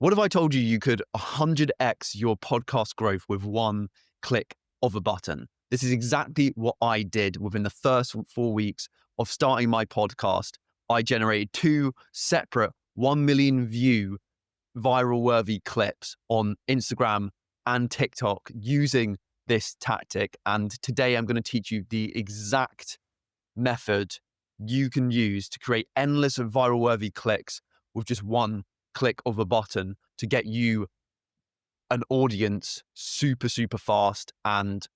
What if I told you could 100x your podcast growth with one click of a button? This is exactly what I did within the first 4 weeks of starting my podcast. I generated 2 separate 1 million view viral worthy clips on Instagram and TikTok using this tactic. And today I'm going to teach you the exact method you can use to create endless viral worthy clicks with just one click of a button to get you an audience super fast and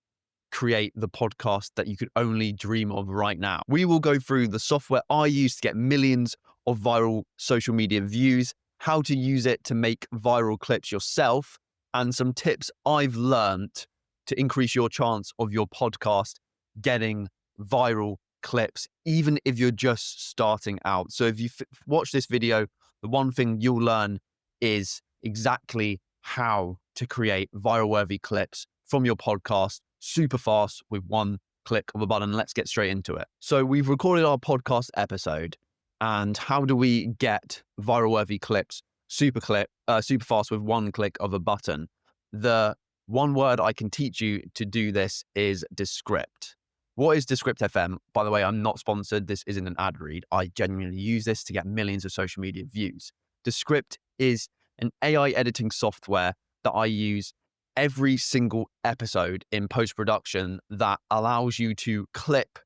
create the podcast that you could only dream of right now. We will go through the software I use to get millions of viral social media views, how to use it to make viral clips yourself, and some tips I've learned to increase your chance of your podcast getting viral clips, even if you're just starting out. So if you watch this video, the one thing you'll learn is exactly how to create viral worthy clips from your podcast super fast with one click of a button. Let's get straight into it. So we've recorded our podcast episode, and how do we get viral worthy clips super fast with one click of a button? The one word I can teach you to do this is Descript. What is Descript FM? By the way, I'm not sponsored. This isn't an ad read. I genuinely use this to get millions of social media views. Descript is an AI editing software that I use every single episode in post-production that allows you to clip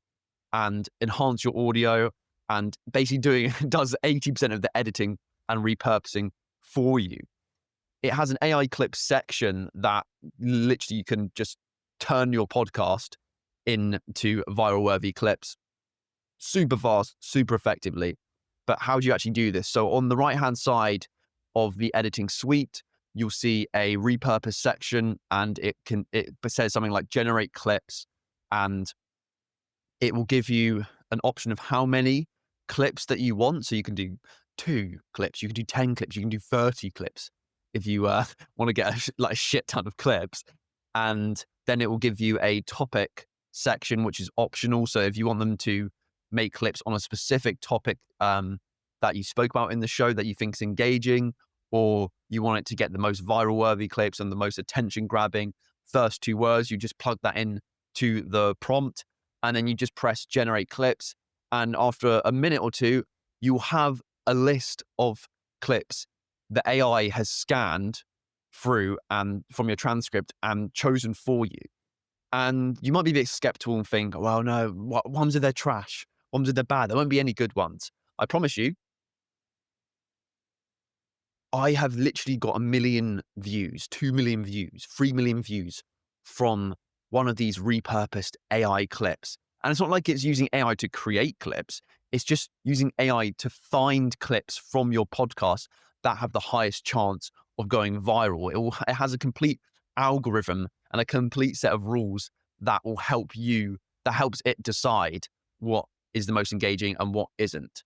and enhance your audio and basically does 80% of the editing and repurposing for you. It has an AI clip section that literally you can just turn your podcast into viral worthy clips super fast, super effectively. But how do you actually do this? So on the right hand side of the editing suite, you'll see a repurpose section, and it says something like generate clips, and it will give you an option of how many clips that you want. So you can do 2 clips, you can do 10 clips, you can do 30 clips if you want to get a shit ton of clips. And then it will give you a topic section, which is optional. So if you want them to make clips on a specific topic that you spoke about in the show that you think is engaging, or you want it to get the most viral worthy clips and the most attention grabbing first 2 words, you just plug that in to the prompt, and then you just press generate clips. And after a minute or 2, you'll have a list of clips the AI has scanned through and from your transcript and chosen for you. And you might be a bit skeptical and think, well, no, ones of they're trash, ones of they're bad. There won't be any good ones. I promise you, I have literally got 1 million views, 2 million views, 3 million views from one of these repurposed AI clips. And it's not like it's using AI to create clips. It's just using AI to find clips from your podcast that have the highest chance of going viral. It has a complete algorithm and a complete set of rules that will help you, that helps it decide what is the most engaging and what isn't.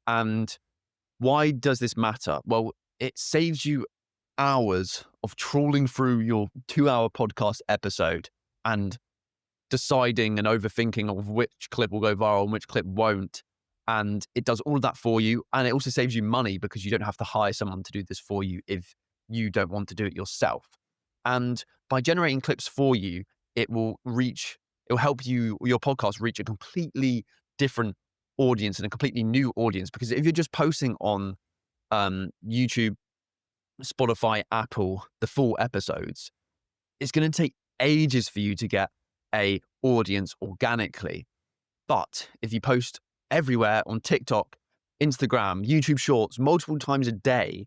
And why does this matter? Well, it saves you hours of trawling through your 2-hour podcast episode and deciding and overthinking of which clip will go viral and which clip won't. And it does all of that for you. And it also saves you money because you don't have to hire someone to do this for you if you don't want to do it yourself. And by generating clips for you, it will help your podcast reach a completely different audience and a completely new audience. Because if you're just posting on YouTube, Spotify, Apple, the full episodes, it's going to take ages for you to get a audience organically. But if you post everywhere on TikTok, Instagram, YouTube Shorts, multiple times a day,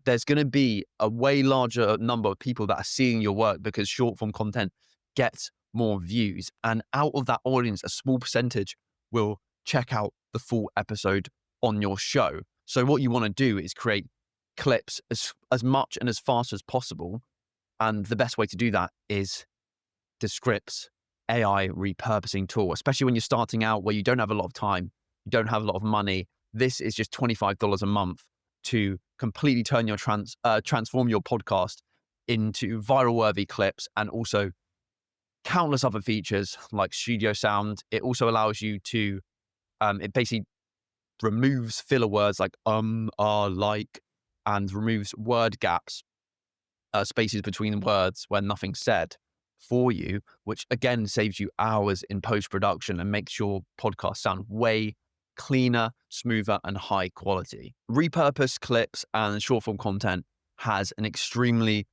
there's going to be a way larger number of people that are seeing your work because short form content gets more views. And out of that audience, a small percentage will check out the full episode on your show. So what you want to do is create clips as much and as fast as possible. And the best way to do that is Descript's AI repurposing tool, especially when you're starting out where you don't have a lot of time, you don't have a lot of money. This is just $25 a month to completely turn your transform your podcast into viral worthy clips, and also countless other features like studio sound. It also allows you to, it basically removes filler words like, like, and removes word gaps, spaces between words where nothing's said for you, which again saves you hours in post production and makes your podcast sound way cleaner, smoother, and high quality. Repurposed clips and short form content has an extremely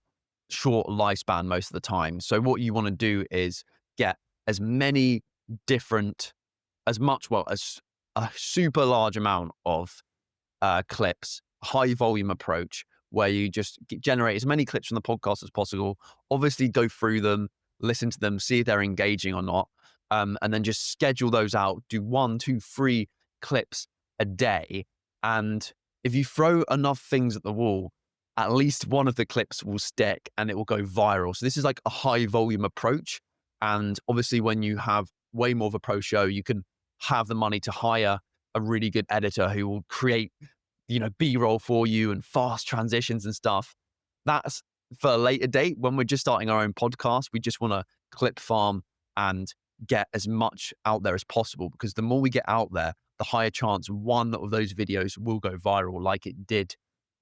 short lifespan most of the time. So what you want to do is get as many different, as much, well, as a super large amount of clips, high volume approach, where you just generate as many clips from the podcast as possible. Obviously, go through them, listen to them, see if they're engaging or not, and then just schedule those out. Do 1, 2, 3 clips a day. And if you throw enough things at the wall, at least one of the clips will stick and it will go viral. So this is like a high volume approach. And obviously, when you have way more of a pro show, you can have the money to hire a really good editor who will create, B-roll for you and fast transitions and stuff. That's for a later date. When we're just starting our own podcast, we just want to clip farm and get as much out there as possible, because the more we get out there, the higher chance one of those videos will go viral, like it did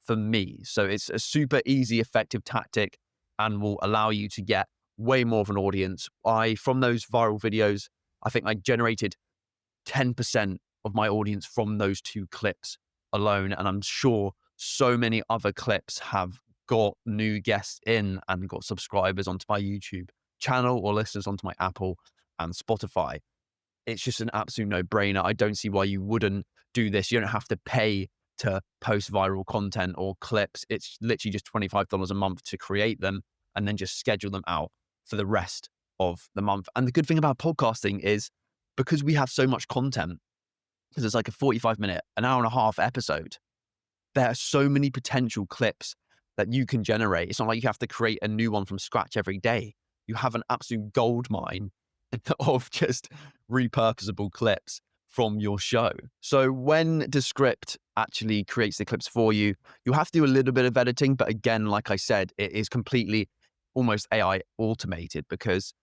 for me. So it's a super easy, effective tactic and will allow you to get way more of an audience. From those viral videos, I think I generated 10% of my audience from those 2 clips alone. And I'm sure so many other clips have got new guests in and got subscribers onto my YouTube channel or listeners onto my Apple and Spotify. It's just an absolute no-brainer. I don't see why you wouldn't do this. You don't have to pay to post viral content or clips. It's literally just $25 a month to create them and then just schedule them out for the rest of the month. And the good thing about podcasting is, because we have so much content, because it's like a 45-minute, an hour and a half episode, there are so many potential clips that you can generate. It's not like you have to create a new one from scratch every day. You have an absolute gold mine of just repurposable clips from your show. So when Descript actually creates the clips for you, you have to do a little bit of editing. But again, like I said, it is completely almost AI automated, because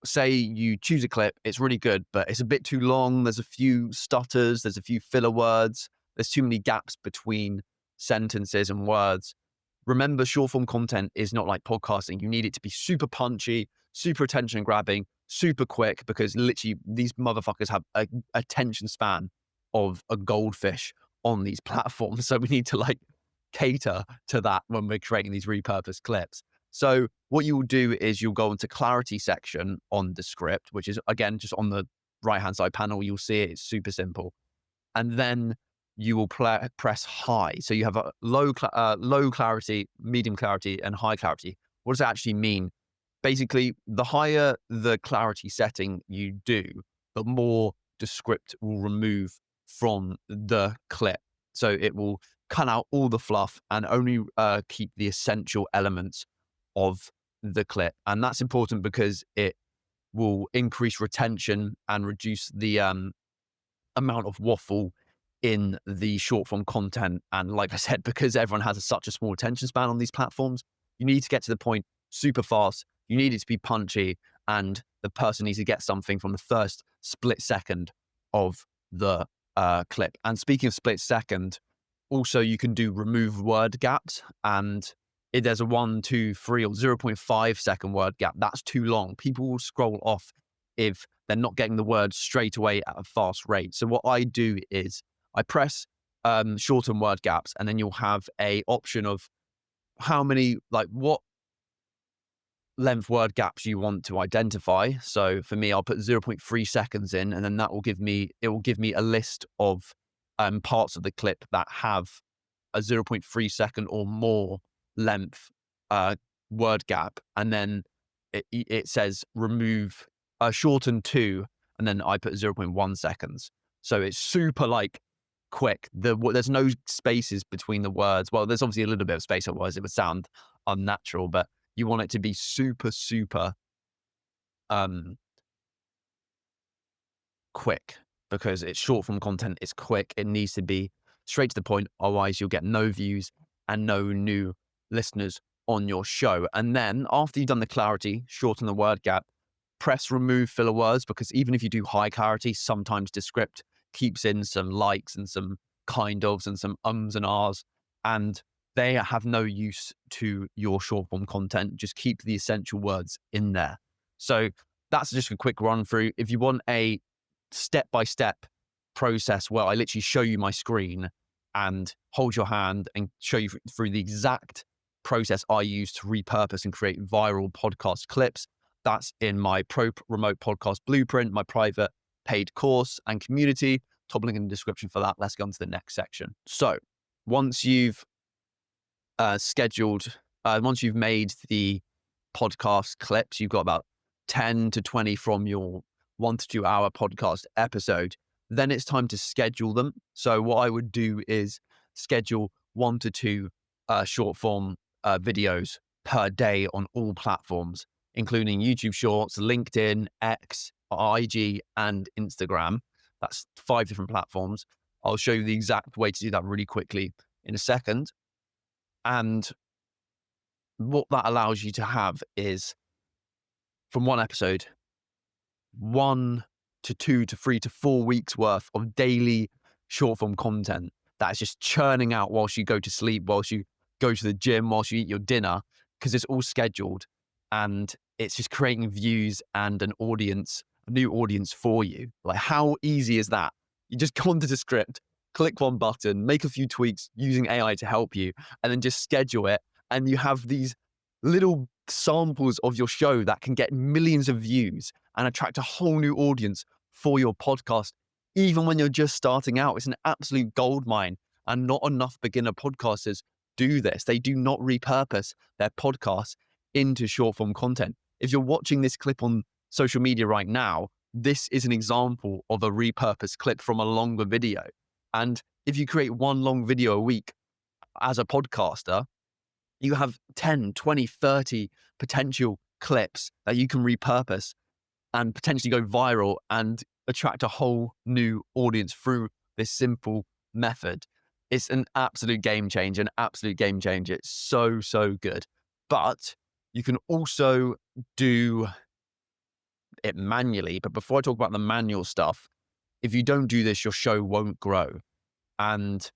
say you choose a clip, it's really good, but it's a bit too long. There's a few stutters, there's a few filler words, there's too many gaps between sentences and words. Remember, short form content is not like podcasting. You need it to be super punchy, super attention grabbing, super quick, because literally these motherfuckers have a attention span of a goldfish on these platforms. So we need to cater to that when we're creating these repurposed clips. So what you will do is you'll go into clarity section on Descript, which is again just on the right-hand side panel. You'll see it. It's super simple. And then you will press high. So you have a low clarity, medium clarity, and high clarity. What does that actually mean? Basically, the higher the clarity setting you do, the more Descript will remove from the clip. So it will cut out all the fluff and only keep the essential elements of the clip. And that's important because it will increase retention and reduce the amount of waffle in the short form content. And like I said, because everyone has such a small attention span on these platforms, you need to get to the point super fast. You need it to be punchy, and the person needs to get something from the first split second of the clip. And speaking of split second, also you can do remove word gaps, and if there's a 1, 2, 3 or 0.5 second word gap, that's too long. People will scroll off if they're not getting the word straight away at a fast rate. So what I do is I press shorten word gaps, and then you'll have a option of how many, what length word gaps you want to identify. So for me, I'll put 0.3 seconds in, and then it will give me a list of parts of the clip that have a 0.3 second or more length word gap. And then it says remove, shorten to, and then I put 0.1 seconds. So it's super quick. There's no spaces between the words. Well, there's obviously a little bit of space, otherwise it would sound unnatural, but you want it to be super, super quick, because it's short form content. It's quick. It needs to be straight to the point. Otherwise, you'll get no views and no new listeners on your show. And then after you've done the clarity, shorten the word gap, press remove filler words, because even if you do high clarity, sometimes Descript keeps in some likes and some kind ofs and some ums and ahs. And they have no use to your short form content. Just keep the essential words in there. So that's just a quick run through. If you want a step-by-step process where I literally show you my screen and hold your hand and show you through the exact process I use to repurpose and create viral podcast clips, that's in my Pro Remote Podcast Blueprint, my private paid course and community. Top link in the description for that. Let's go on to the next section. So once you've once you've made the podcast clips, you've got about 10 to 20 from your 1 to 2 hour podcast episode. Then it's time to schedule them. So what I would do is schedule 1 to 2 short form videos per day on all platforms, including YouTube Shorts, LinkedIn, X, IG, and Instagram. That's 5 different platforms. I'll show you the exact way to do that really quickly in a second. And what that allows you to have is, from one episode, 1 to 2 to 3 to 4 weeks worth of daily short form content that is just churning out whilst you go to sleep, whilst you go to the gym, whilst you eat your dinner, because it's all scheduled and it's just creating views and an audience, a new audience for you. Like, how easy is that? You just go onto Descript, click one button, make a few tweaks using AI to help you, and then just schedule it. And you have these little samples of your show that can get millions of views and attract a whole new audience for your podcast. Even when you're just starting out, it's an absolute goldmine. And not enough beginner podcasters do this. They do not repurpose their podcasts into short form content. If you're watching this clip on social media right now, this is an example of a repurposed clip from a longer video. And if you create one long video a week as a podcaster, you have 10, 20, 30 potential clips that you can repurpose and potentially go viral and attract a whole new audience through this simple method. It's an absolute game changer, It's so, so good. But you can also do it manually. But before I talk about the manual stuff, if you don't do this, your show won't grow. And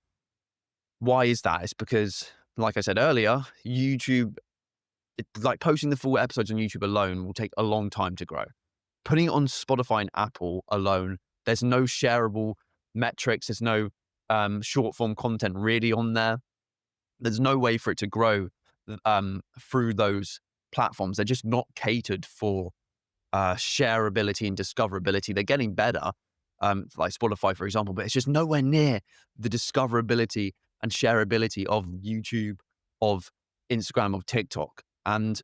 why is that? It's because, like I said earlier, YouTube, like posting the full episodes on YouTube alone will take a long time to grow. Putting it on Spotify and Apple alone, there's no shareable metrics. There's no short form content really on there. There's no way for it to grow through those platforms. They're just not catered for shareability and discoverability. They're getting better, like Spotify, for example, but it's just nowhere near the discoverability and shareability of YouTube, of Instagram, of TikTok. And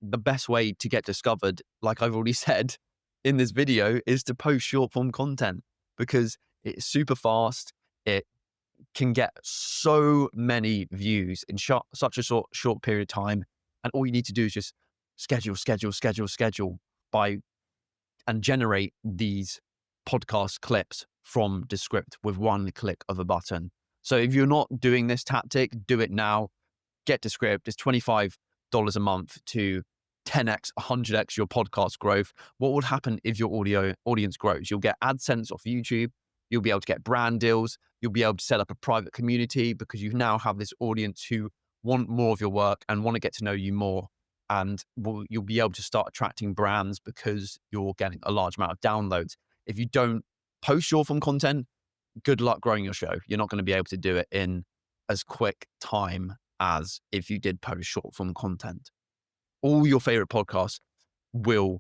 the best way to get discovered, like I've already said in this video, is to post short form content, because it's super fast. It can get so many views in such a short period of time. And all you need to do is just schedule and generate these podcast clips from Descript with one click of a button. So if you're not doing this tactic, do it now. Get Descript. It's $25 a month to 10x, 100x your podcast growth. What would happen if your audience grows? You'll get AdSense off YouTube. You'll be able to get brand deals. You'll be able to set up a private community because you now have this audience who want more of your work and want to get to know you more. And you'll be able to start attracting brands because you're getting a large amount of downloads. If you don't post short form content, good luck growing your show. You're not going to be able to do it in as quick time as if you did post short form content. All your favorite podcasts will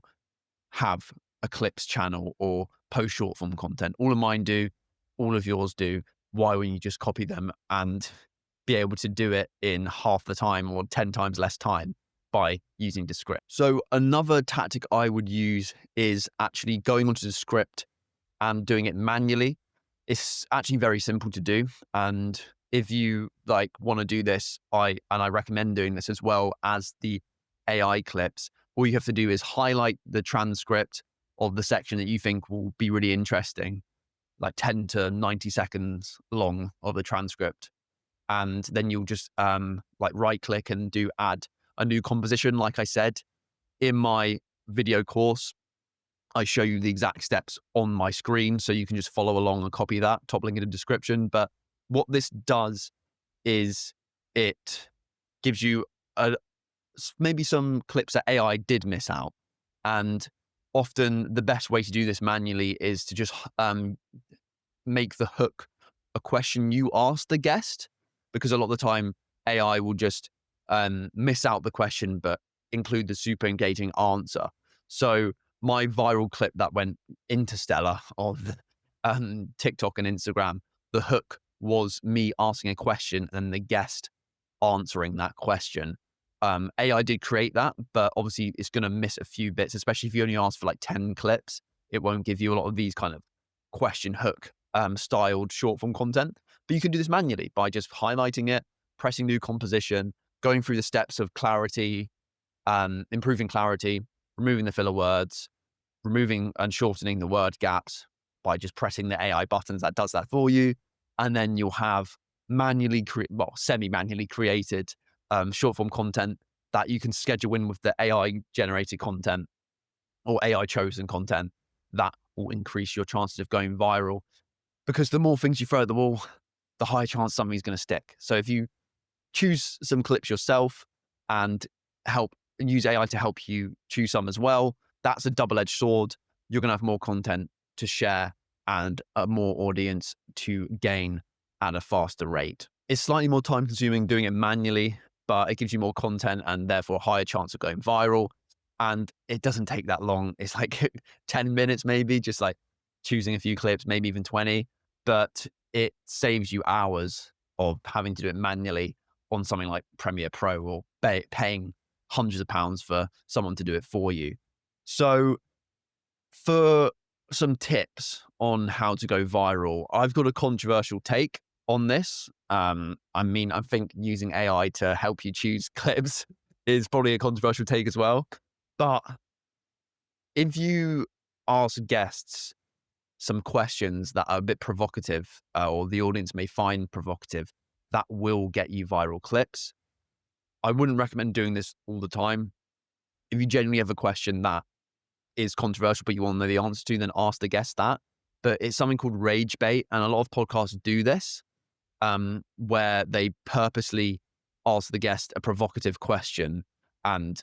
have a clips channel or post short form content. All of mine do, all of yours do. Why wouldn't you just copy them and be able to do it in half the time or 10 times less time by using Descript? So another tactic I would use is actually going onto Descript and doing it manually. It's actually very simple to do. And if you want to do this, I recommend doing this as well as the AI clips. All you have to do is highlight the transcript of the section that you think will be really interesting, like 10 to 90 seconds long of the transcript. And then you'll just right click and do add a new composition. Like I said, in my video course, I show you the exact steps on my screen, so you can just follow along and copy that. Top link in the description. But what this does is it gives you a, maybe some clips that AI did miss out. And often the best way to do this manually is to just make the hook a question you ask the guest, because a lot of the time AI will just miss out the question but include the super engaging answer. So my viral clip that went interstellar of TikTok and Instagram, the hook was me asking a question and the guest answering that question. AI did create that, but obviously it's going to miss a few bits, especially if you only ask for like 10 clips. It won't give you a lot of these kind of question hook styled short form content. But you can do this manually by just highlighting it, pressing new composition, going through the steps of clarity, improving clarity, removing the filler words, removing and shortening the word gaps by just pressing the AI buttons that does that for you. And then you'll have semi-manually created short form content that you can schedule in with the AI generated content or AI chosen content that will increase your chances of going viral. Because the more things you throw at the wall, the higher chance something's going to stick. So if you choose some clips yourself and use AI to help you choose some as well, that's a double-edged sword. You're going to have more content to share and a more audience to gain at a faster rate. It's slightly more time consuming doing it manually, but it gives you more content and therefore a higher chance of going viral. And it doesn't take that long. It's like 10 minutes, maybe, just like choosing a few clips, maybe even 20, but it saves you hours of having to do it manually on something like Premiere Pro or paying hundreds of pounds for someone to do it for you. So for some tips on how to go viral, I've got a controversial take on this. I think using AI to help you choose clips is probably a controversial take as well. But if you ask guests some questions that are a bit provocative, or the audience may find provocative, that will get you viral clips. I wouldn't recommend doing this all the time. If you genuinely have a question that is controversial, but you want to know the answer to, then ask the guest that. But it's something called rage bait. And a lot of podcasts do this, where they purposely ask the guest a provocative question, and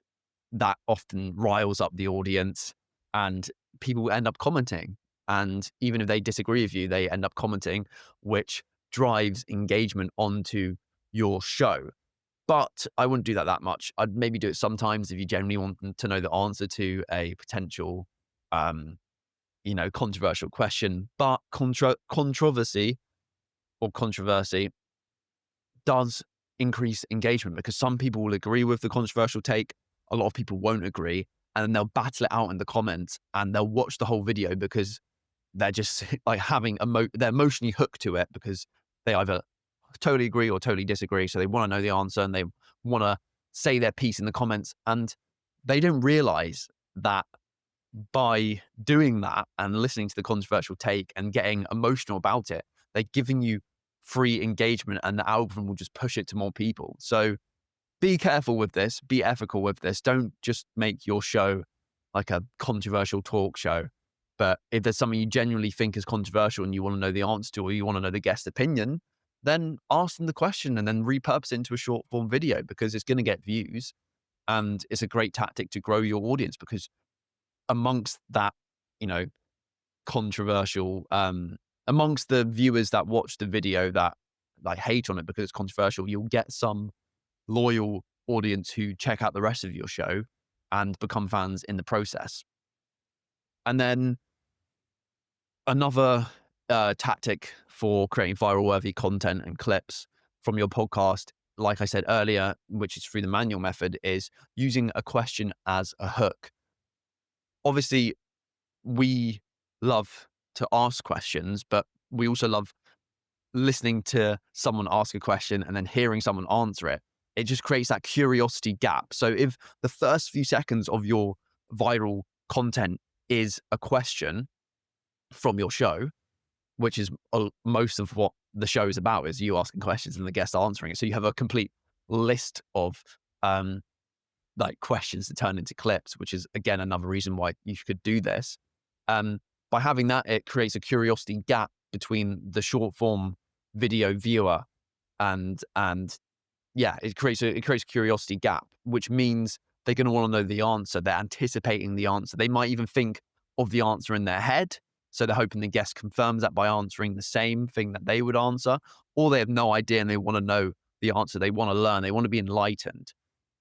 that often riles up the audience and people end up commenting. And even if they disagree with you, they end up commenting, which drives engagement onto your show. But I wouldn't do that much. I'd maybe do it sometimes if you genuinely want to know the answer to a potential, controversial question. But controversy does increase engagement, because some people will agree with the controversial take, a lot of people won't agree, and then they'll battle it out in the comments and they'll watch the whole video because they're just like they're emotionally hooked to it because they either totally agree or totally disagree. So they want to know the answer and they want to say their piece in the comments, and they don't realize that by doing that and listening to the controversial take and getting emotional about it, they're giving you free engagement and the algorithm will just push it to more people. So be careful with this, be ethical with this. Don't just make your show like a controversial talk show. But if there's something you genuinely think is controversial and you want to know the answer to, or you want to know the guest opinion, then ask them the question and then repurpose it into a short form video, because it's going to get views and it's a great tactic to grow your audience. Because amongst that, controversial, amongst the viewers that watch the video that like hate on it because it's controversial, you'll get some loyal audience who check out the rest of your show and become fans in the process. And then another tactic for creating viral worthy content and clips from your podcast, like I said earlier, which is through the manual method, is using a question as a hook. Obviously, we love to ask questions, but we also love listening to someone ask a question and then hearing someone answer it. It just creates that curiosity gap. So if the first few seconds of your viral content is a question from your show, which is most of what the show is about, is you asking questions and the guest answering it. So you have a complete list of like questions to turn into clips, which is again another reason why you could do this. By having that, it creates a curiosity gap between the short form video viewer and yeah, it creates a curiosity gap, which means they're going to want to know the answer. They're anticipating the answer. They might even think of the answer in their head. So they're hoping the guest confirms that by answering the same thing that they would answer, or they have no idea and they want to know the answer. They want to learn. They want to be enlightened.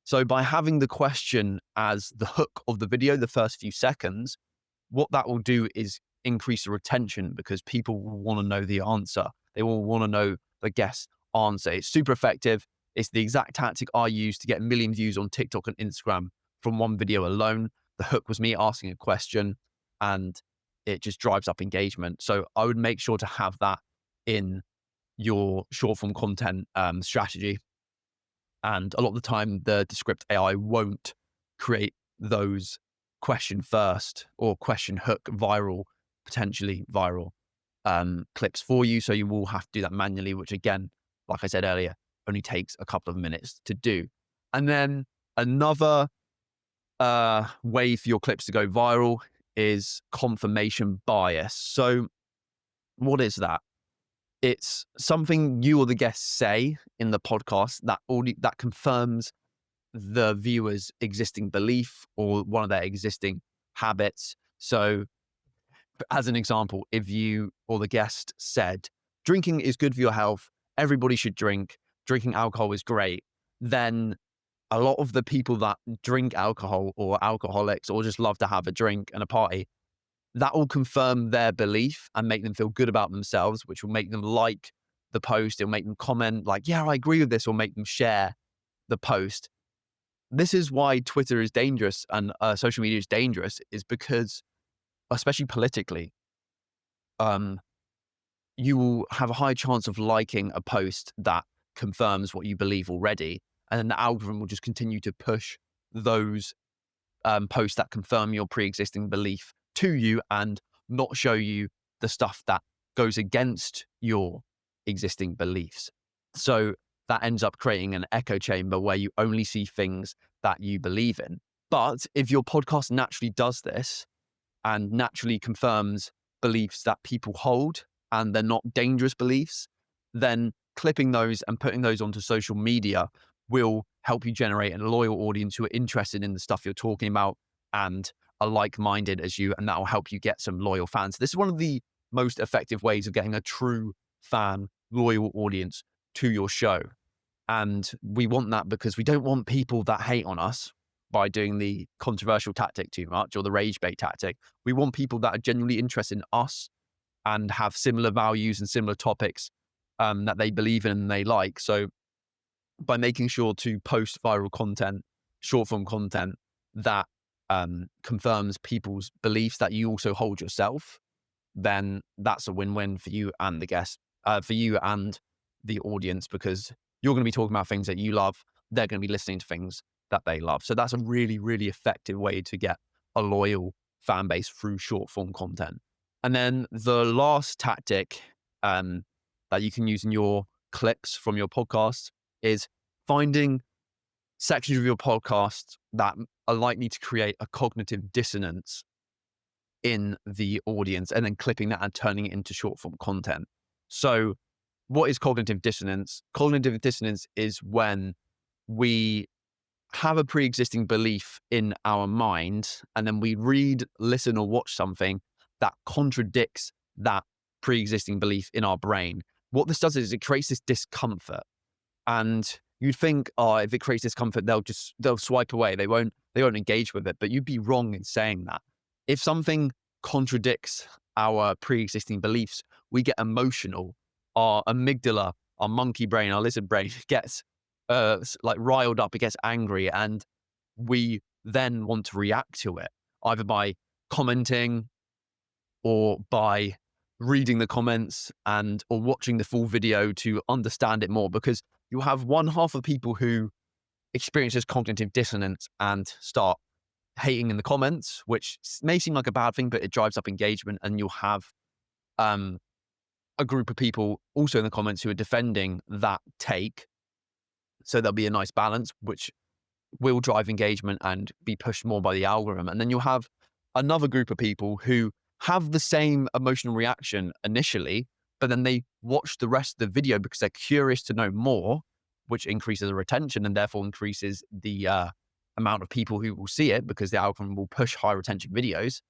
So by having the question as the hook of the video, the first few seconds, what that will do is increase the retention because people will want to know the answer. They will want to know the guest's answer. It's super effective. It's the exact tactic I used to get a million views on TikTok and Instagram from one video alone. The hook was me asking a question and it just drives up engagement. So I would make sure to have that in your short form content strategy. And a lot of the time, the Descript AI won't create those question first or question hook potentially viral clips for you. So you will have to do that manually, which again, like I said earlier, only takes a couple of minutes to do. And then another way for your clips to go viral is confirmation bias. So what is that? It's something you or the guest say in the podcast that confirms the viewer's existing belief or one of their existing habits. So, as an example, if you or the guest said, drinking is good for your health, everybody should drink, drinking alcohol is great, then a lot of the people that drink alcohol or alcoholics or just love to have a drink and a party, that will confirm their belief and make them feel good about themselves, which will make them like the post. It'll make them comment like, yeah, I agree with this, or make them share the post. This is why Twitter is dangerous and social media is dangerous, is because, especially politically, um, you will have a high chance of liking a post that confirms what you believe already. And then the algorithm will just continue to push those posts that confirm your pre-existing belief to you and not show you the stuff that goes against your existing beliefs. So that ends up creating an echo chamber where you only see things that you believe in. But if your podcast naturally does this and naturally confirms beliefs that people hold and they're not dangerous beliefs, then clipping those and putting those onto social media will help you generate a loyal audience who are interested in the stuff you're talking about and are like-minded as you, and that will help you get some loyal fans. This is one of the most effective ways of getting a true fan, loyal audience to your show. And we want that because we don't want people that hate on us by doing the controversial tactic too much or the rage bait tactic. We want people that are genuinely interested in us and have similar values and similar topics that they believe in and they like. So by making sure to post viral content, short form content that confirms people's beliefs that you also hold yourself, then that's a win-win for you and the guest, for you and the audience, because you're going to be talking about things that you love. They're going to be listening to things that they love. So that's a really, really effective way to get a loyal fan base through short form content. And then the last tactic that you can use in your clips from your podcast is finding sections of your podcast that are likely to create a cognitive dissonance in the audience and then clipping that and turning it into short form content. So what is cognitive dissonance? Cognitive dissonance is when we have a pre-existing belief in our mind and then we read, listen, or watch something that contradicts that pre-existing belief in our brain. What this does is it creates this discomfort. And you'd think, oh, if it creates discomfort, they'll swipe away. They won't engage with it. But you'd be wrong in saying that. If something contradicts our pre-existing beliefs, we get emotional. Our amygdala, our monkey brain, our lizard brain gets like riled up, it gets angry, and we then want to react to it, either by commenting or by reading the comments or watching the full video to understand it more, because you have one half of people who experiences cognitive dissonance and start hating in the comments, which may seem like a bad thing, but it drives up engagement, and you'll have a group of people also in the comments who are defending that take. So there'll be a nice balance, which will drive engagement and be pushed more by the algorithm. And then you'll have another group of people who have the same emotional reaction initially, but then they watch the rest of the video because they're curious to know more. which increases the retention and therefore increases the amount of people who will see it, because the algorithm will push high retention videos,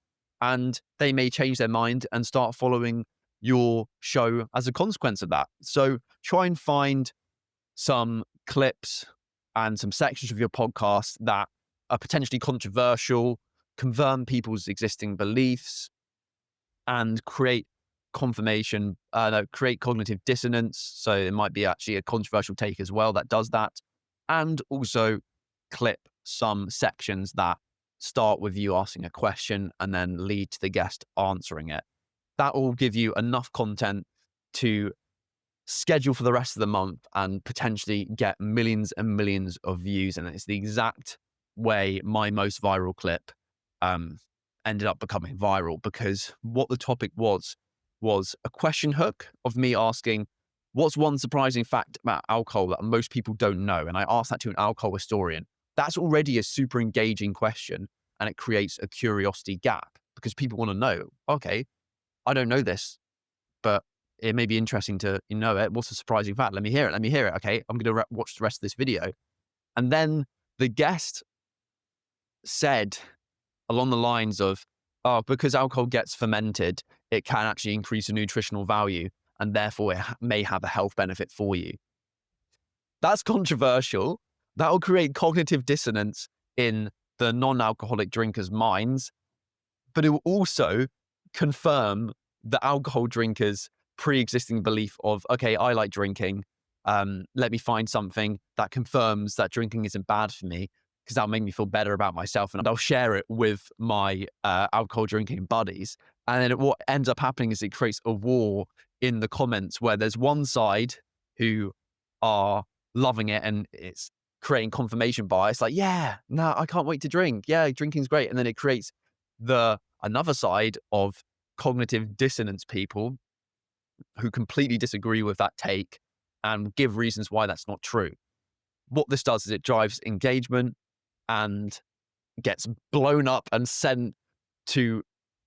and they may change their mind and start following your show as a consequence of that. So try and find some clips and some sections of your podcast that are potentially controversial, confirm people's existing beliefs, and create create cognitive dissonance. So it might be actually a controversial take as well that does that. And also clip some sections that start with you asking a question and then lead to the guest answering it. That will give you enough content to schedule for the rest of the month and potentially get millions and millions of views. And it's the exact way my most viral clip ended up becoming viral, because what the topic was a question hook of me asking, what's one surprising fact about alcohol that most people don't know? And I asked that to an alcohol historian. That's already a super engaging question, and it creates a curiosity gap because people want to know, okay, I don't know this, but it may be interesting to know it. What's a surprising fact? Let me hear it. Let me hear it. Okay, I'm going to watch the rest of this video. And then the guest said along the lines of, oh, because alcohol gets fermented, it can actually increase the nutritional value, and therefore it may have a health benefit for you. That's controversial. That will create cognitive dissonance in the non-alcoholic drinkers' minds, but it will also confirm the alcohol drinkers' pre-existing belief of, okay, I like drinking. Let me find something that confirms that drinking isn't bad for me, because that'll make me feel better about myself, and I'll share it with my alcohol drinking buddies. And then what ends up happening is it creates a war in the comments where there's one side who are loving it and it's creating confirmation bias, like, yeah, no, I can't wait to drink. Yeah, drinking's great. And then it creates another side of cognitive dissonance people who completely disagree with that take and give reasons why that's not true. What this does is it drives engagement and gets blown up and sent to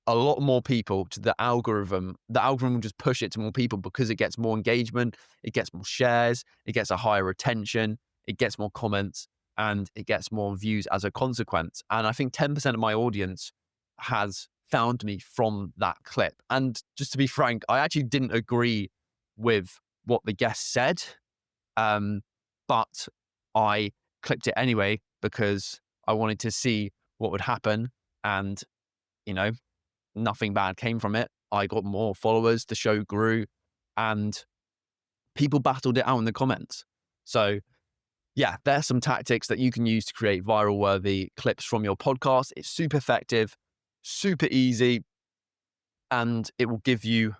a lot more people, to the algorithm. The algorithm will just push it to more people because it gets more engagement, it gets more shares, it gets a higher retention, it gets more comments, and it gets more views as a consequence. And I think 10% of my audience has found me from that clip. And just to be frank, I actually didn't agree with what the guest said, but I clipped it anyway because I wanted to see what would happen. And, nothing bad came from it. I got more followers, the show grew, and people battled it out in the comments. So yeah, there's some tactics that you can use to create viral worthy clips from your podcast. It's super effective, super easy, and it will give you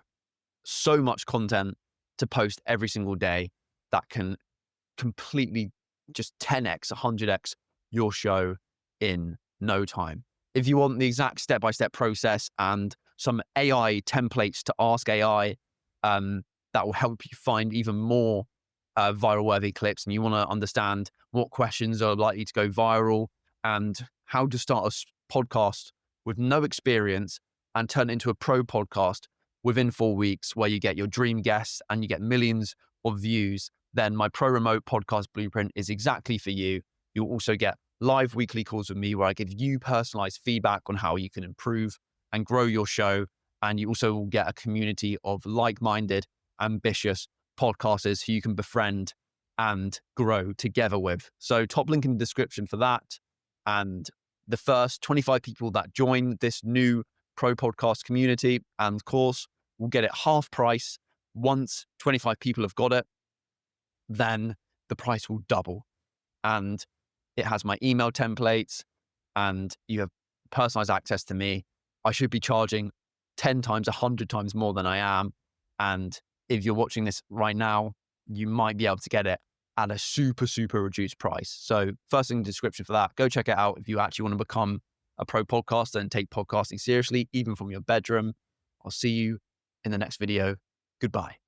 so much content to post every single day that can completely just 10x, 100x your show in no time. If you want the exact step-by-step process and some AI templates to ask AI, that will help you find even more viral-worthy clips, and you want to understand what questions are likely to go viral and how to start a podcast with no experience and turn it into a pro podcast within 4 weeks, where you get your dream guests and you get millions of views, then my Pro Remote Podcast Blueprint is exactly for you. You'll also get live weekly calls with me where I give you personalized feedback on how you can improve and grow your show. And you also will get a community of like-minded, ambitious podcasters who you can befriend and grow together with. So top link in the description for that. And the first 25 people that join this new Pro Podcast community and course will get it half price. Once 25 people have got it, then the price will double. And it has my email templates and you have personalized access to me. I should be charging 10 times, 100 times more than I am. And if you're watching this right now, you might be able to get it at a super, super reduced price. So first in the description for that, go check it out if you actually want to become a pro podcaster and take podcasting seriously, even from your bedroom. I'll see you in the next video. Goodbye.